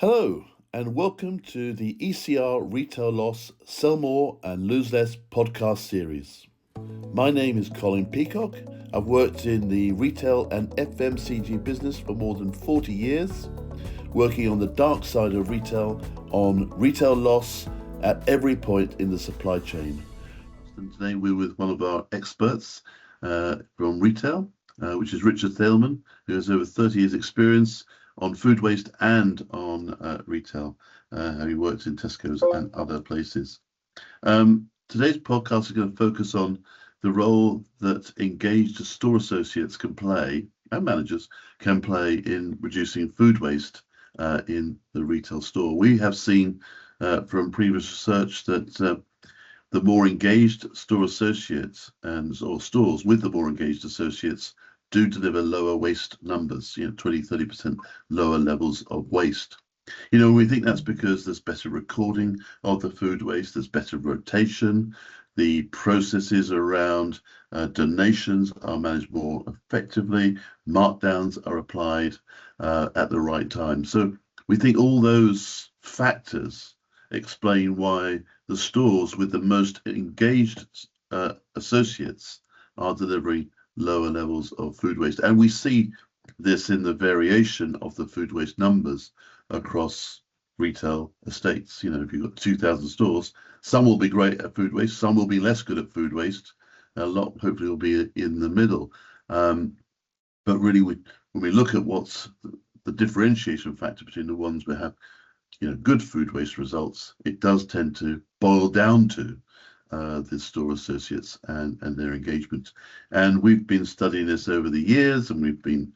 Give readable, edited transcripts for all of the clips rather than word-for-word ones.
Hello, and welcome to the ECR Retail Loss Sell More and Lose Less podcast series. My name is Colin Peacock. I've worked in the retail and FMCG business for more than 40 years, working on the dark side of retail on retail loss at every point in the supply chain. And today we're with one of our experts from retail, which is Richard Thalemann, who has over 30 years experience on food waste and on retail, having worked in Tesco's and other places. Today's podcast is going to focus on the role that engaged store associates can play, and managers can play, in reducing food waste in the retail store. We have seen from previous research that the more engaged store associates or stores with the more engaged associates do deliver lower waste numbers, 20-30% lower levels of waste. We think that's because there's better recording of the food waste, there's better rotation, the processes around donations are managed more effectively, markdowns are applied at the right time. So we think all those factors explain why the stores with the most engaged associates are delivering lower levels of food waste. And we see this in the variation of the food waste numbers across retail estates. If you've got 2,000 stores, some will be great at food waste, some will be less good at food waste, a lot hopefully will be in the middle. But really, when we look at what's the differentiation factor between the ones we have good food waste results, it does tend to boil down to the store associates and their engagement. And we've been studying this over the years, and we've been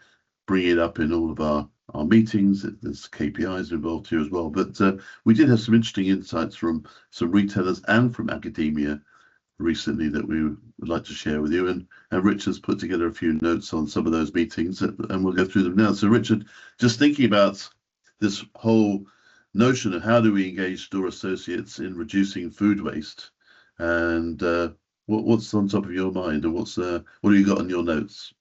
bringing it up in all of our meetings. There's KPIs involved here as well. But we did have some interesting insights from some retailers and from academia recently that we would like to share with you. And Richard's put together a few notes on some of those meetings, and we'll go through them now. So Richard, just thinking about this whole notion of how do we engage store associates in reducing food waste, and what's on top of your mind, and what have you got on your notes?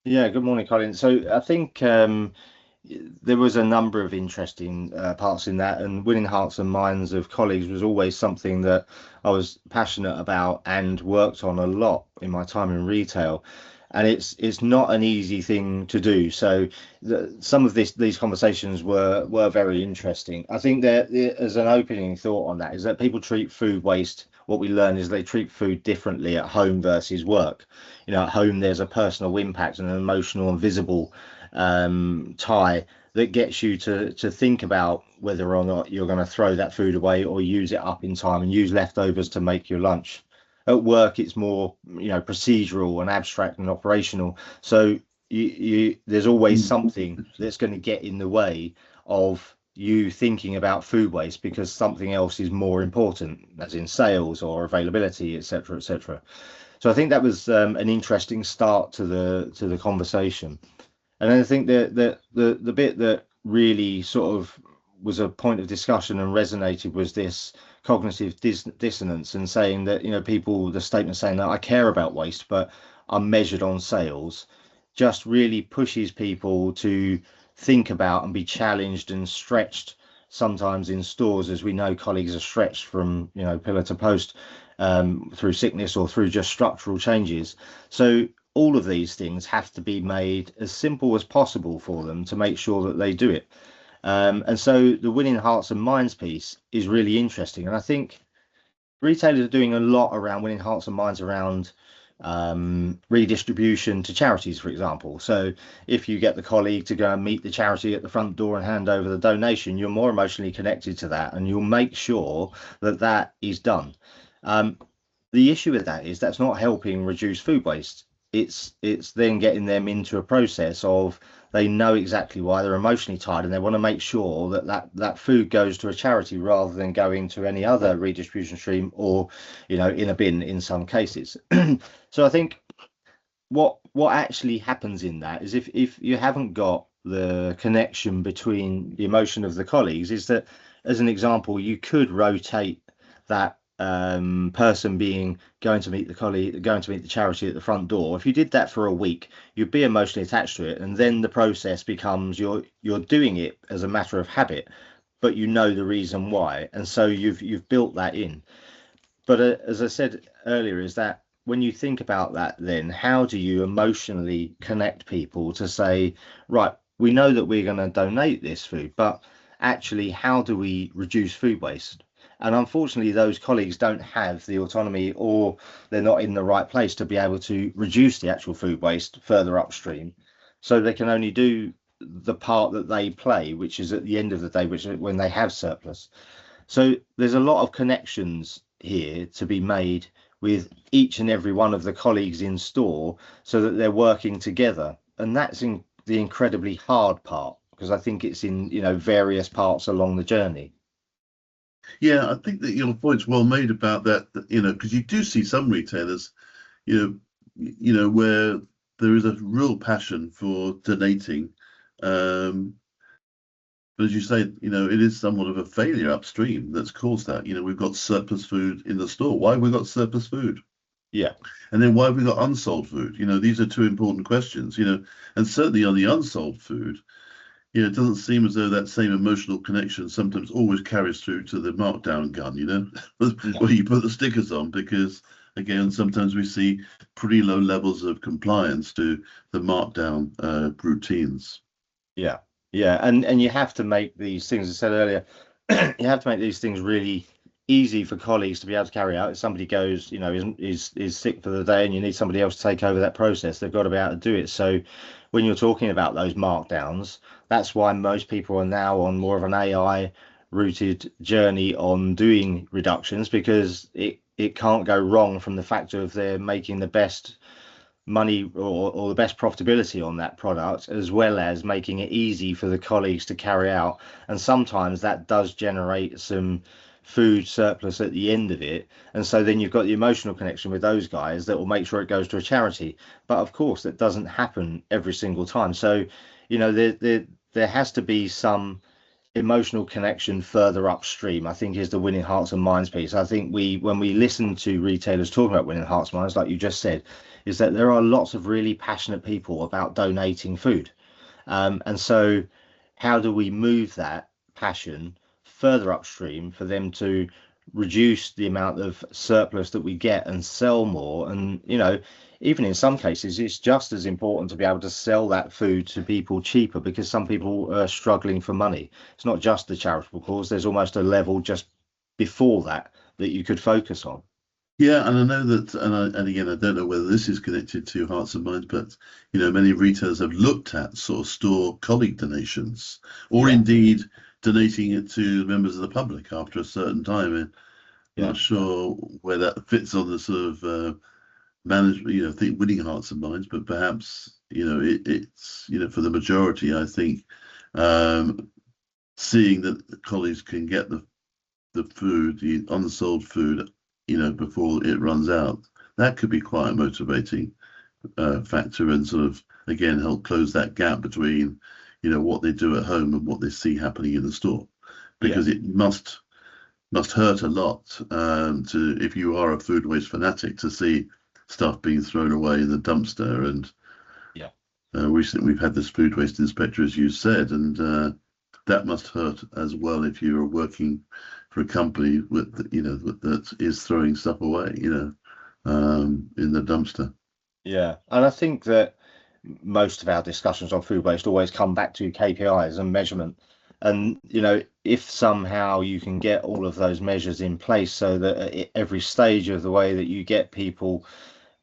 Yeah, good morning, Colin. So I think there was a number of interesting parts in that, and winning hearts and minds of colleagues was always something that I was passionate about and worked on a lot in my time in retail. And it's not an easy thing to do. So some of these conversations were very interesting. I think that as an opening thought on that is that people treat food waste. What we learn is they treat food differently at home versus work. At home there's a personal impact and an emotional and visible tie that gets you to think about whether or not you're going to throw that food away or use it up in time and use leftovers to make your lunch. At work, it's more, procedural and abstract and operational. So there's always something that's going to get in the way of you thinking about food waste because something else is more important, as in sales or availability, etc., etc. So I think that was an interesting start to the conversation. And then I think the bit that really sort of was a point of discussion and resonated was this cognitive dissonance, and saying that the statement saying that I care about waste but I'm measured on sales just really pushes people to think about and be challenged and stretched sometimes in stores, as we know colleagues are stretched from pillar to post through sickness or through just structural changes. So all of these things have to be made as simple as possible for them to make sure that they do it. And so the winning hearts and minds piece is really interesting. And I think retailers are doing a lot around winning hearts and minds around redistribution to charities, for example. So if you get the colleague to go and meet the charity at the front door and hand over the donation, you're more emotionally connected to that, and you'll make sure that that is done. The issue with that is that's not helping reduce food waste. It's then getting them into a process of they know exactly why they're emotionally tired, and they want to make sure that food goes to a charity rather than going to any other redistribution stream or in a bin in some cases. So I think what actually happens in that is if you haven't got the connection between the emotion of the colleagues, is that, as an example, you could rotate that person going to meet the charity at the front door. If you did that for a week, you'd be emotionally attached to it, and then the process becomes you're doing it as a matter of habit. but you know the reason why, and so you've built that in. But as I said earlier, is that when you think about that, then how do you emotionally connect people to say, right, we know that we're going to donate this food, but actually, how do we reduce food waste? And unfortunately, those colleagues don't have the autonomy, or they're not in the right place to be able to reduce the actual food waste further upstream. So they can only do the part that they play, which is at the end of the day, which is when they have surplus. So there's a lot of connections here to be made with each and every one of the colleagues in store so that they're working together. And that's the incredibly hard part, because I think it's in, various parts along the journey. Yeah, I think that your point's well made about that, because you do see some retailers, you know, where there is a real passion for donating. But as you say, it is somewhat of a failure upstream that's caused that. We've got surplus food in the store. Why have we got surplus food? Yeah. And then why have we got unsold food? These are two important questions, and certainly on the unsold food, it doesn't seem as though that same emotional connection sometimes always carries through to the markdown gun, where you put the stickers on, because again, sometimes we see pretty low levels of compliance to the markdown routines. Yeah. Yeah. And you have to make these things, as I said earlier, you have to make these things really easy for colleagues to be able to carry out. If somebody goes, is sick for the day and you need somebody else to take over that process, they've got to be able to do it. So when you're talking about those markdowns, that's why most people are now on more of an AI rooted journey on doing reductions, because it can't go wrong from the fact of they're making the best money or the best profitability on that product, as well as making it easy for the colleagues to carry out. And sometimes that does generate some food surplus at the end of it, and so then you've got the emotional connection with those guys that will make sure it goes to a charity. But of course that doesn't happen every single time, so there has to be some emotional connection further upstream, I think, is the winning hearts and minds piece. I think when we listen to retailers talking about winning hearts and minds, like you just said, is that there are lots of really passionate people about donating food. And so how do we move that passion further upstream for them to reduce the amount of surplus that we get and sell more? And, even in some cases, it's just as important to be able to sell that food to people cheaper, because some people are struggling for money. It's not just the charitable cause. There's almost a level just before that you could focus on. Yeah, and I know that, and again, I don't know whether this is connected to Hearts and Minds, but many retailers have looked at sort of store colleague donations, or indeed donating it to members of the public after a certain time. I'm not sure where that fits on the sort of management, think winning Hearts and Minds, but perhaps it's for the majority, I think, seeing that the colleagues can get the food, the unsold food, before it runs out. That could be quite a motivating factor, and sort of, again, help close that gap between, what they do at home and what they see happening in the store. Because it must hurt a lot to, if you are a food waste fanatic, to see stuff being thrown away in the dumpster. And recently we've had this food waste inspector, as you said, and that must hurt as well if you're working for a company with that is throwing stuff away, in the dumpster. Yeah, and I think that most of our discussions on food waste always come back to KPIs and measurement. And if somehow you can get all of those measures in place so that at every stage of the way that you get people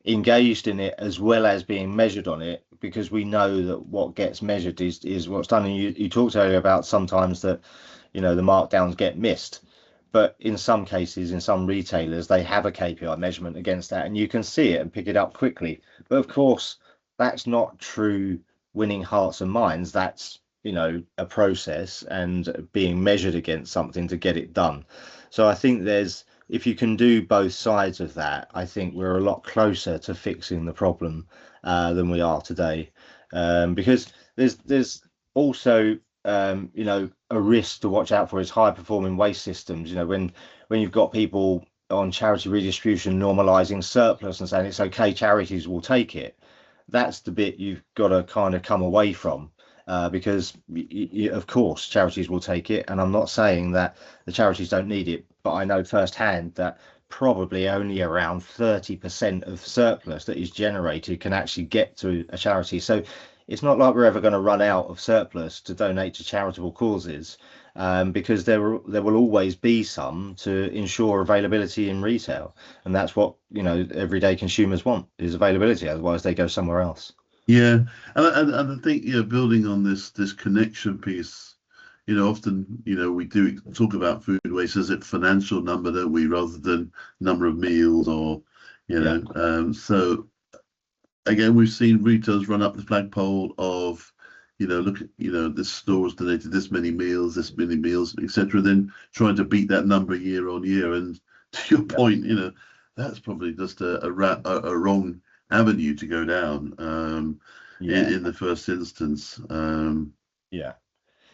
engaged in it as well as being measured on it, because we know that what gets measured is what's done. And you talked earlier about sometimes that the markdowns get missed, but in some cases, in some retailers, they have a KPI measurement against that, and you can see it and pick it up quickly. But of course, that's not true winning hearts and minds. That's a process and being measured against something to get it done. So I think if you can do both sides of that, I think we're a lot closer to fixing the problem than we are today, because there's also a risk to watch out for is high performing waste systems. When you've got people on charity redistribution normalizing surplus and saying it's okay, charities will take it, that's the bit you've got to kind of come away from. because of course charities will take it, and I'm not saying that the charities don't need it, but I know firsthand that probably only around 30% of surplus that is generated can actually get to a charity. So it's not like we're ever going to run out of surplus to donate to charitable causes, because there will always be some to ensure availability in retail, and that's what everyday consumers want, is availability. Otherwise, they go somewhere else. Yeah, and I think building on this connection piece, often we do talk about food waste as a financial number, don't we, rather than number of meals or so again we've seen retailers run up the flagpole of look at this store has donated this many meals, etc., then trying to beat that number year on year. And to your point, that's probably just a wrong avenue to go down in the first instance.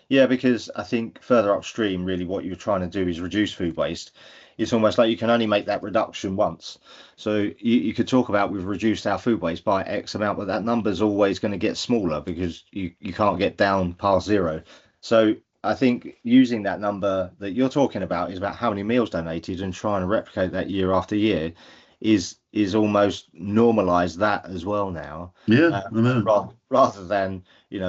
Because I think further upstream, really what you're trying to do is reduce food waste. It's almost like you can only make that reduction once. So you could talk about we've reduced our food waste by X amount, but that number's always going to get smaller because you can't get down past zero. So I think using that number that you're talking about is about how many meals donated, and trying to replicate that year after year is almost normalize that as well now. Rather than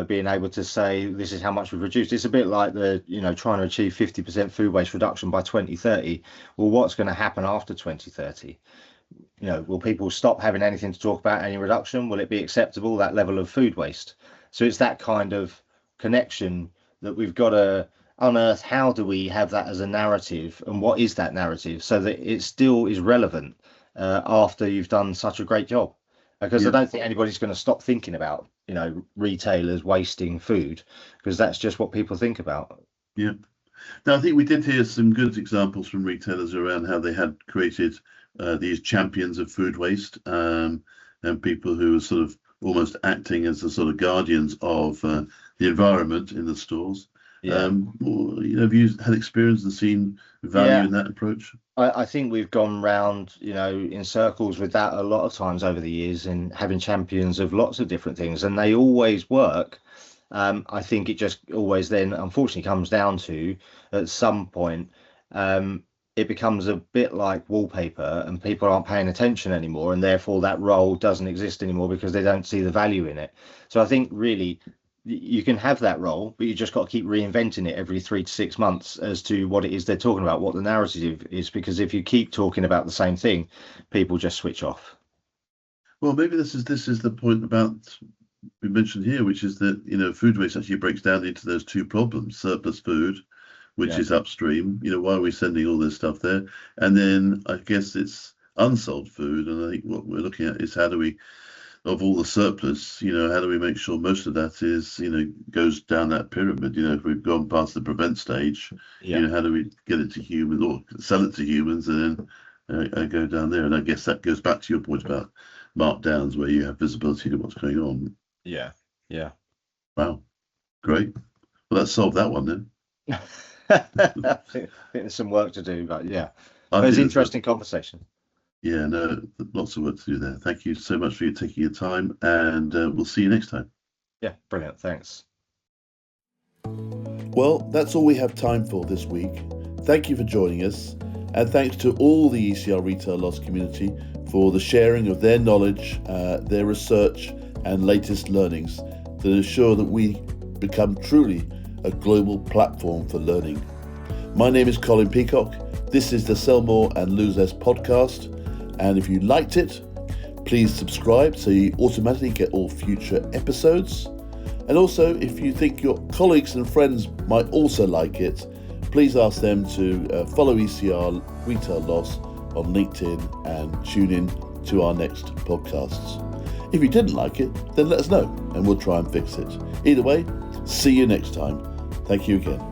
being able to say this is how much we've reduced. It's a bit like the trying to achieve 50% food waste reduction by 2030. Well, what's going to happen after 2030? Will people stop having anything to talk about any reduction? Will it be acceptable, that level of food waste? So it's that kind of connection that we've got to unearth. How do we have that as a narrative, and what is that narrative, so that it still is relevant after you've done such a great job? Because I don't think anybody's going to stop thinking about retailers wasting food, because that's just what people think about. Yeah. Now, I think we did hear some good examples from retailers around how they had created these champions of food waste, and people who are sort of almost acting as the sort of guardians of the environment in the stores. Have you had experience and seen value in that approach? I think we've gone round, in circles with that a lot of times over the years, and having champions of lots of different things, and they always work. I think it just always then unfortunately comes down to, at some point, it becomes a bit like wallpaper, and people aren't paying attention anymore, and therefore that role doesn't exist anymore because they don't see the value in it. So I think really you can have that role, but you just got to keep reinventing it every 3 to 6 months as to what it is they're talking about, what the narrative is, because if you keep talking about the same thing, people just switch off. Well, maybe this is the point about we mentioned here, which is that food waste actually breaks down into those two problems: surplus food, which is upstream. Why are we sending all this stuff there? And then I guess it's unsold food, and I think what we're looking at is how do we, of all the surplus, how do we make sure most of that is, goes down that pyramid? If we've gone past the prevent stage, how do we get it to humans or sell it to humans and then go down there? And I guess that goes back to your point about markdowns, where you have visibility to what's going on. Yeah. Wow, great. Well, let's solve that one then. I think there's some work to do, but it was an interesting conversation. Yeah, no, lots of work to do there. Thank you so much for taking your time, and we'll see you next time. Yeah, brilliant. Thanks. Well, that's all we have time for this week. Thank you for joining us, and thanks to all the ECR Retail Loss community for the sharing of their knowledge, their research, and latest learnings that ensure that we become truly a global platform for learning. My name is Colin Peacock. This is the Sell More and Lose Less podcast. And if you liked it, please subscribe so you automatically get all future episodes. And also, if you think your colleagues and friends might also like it, please ask them to follow ECR Retail Loss on LinkedIn and tune in to our next podcasts. If you didn't like it, then let us know and we'll try and fix it. Either way, see you next time. Thank you again.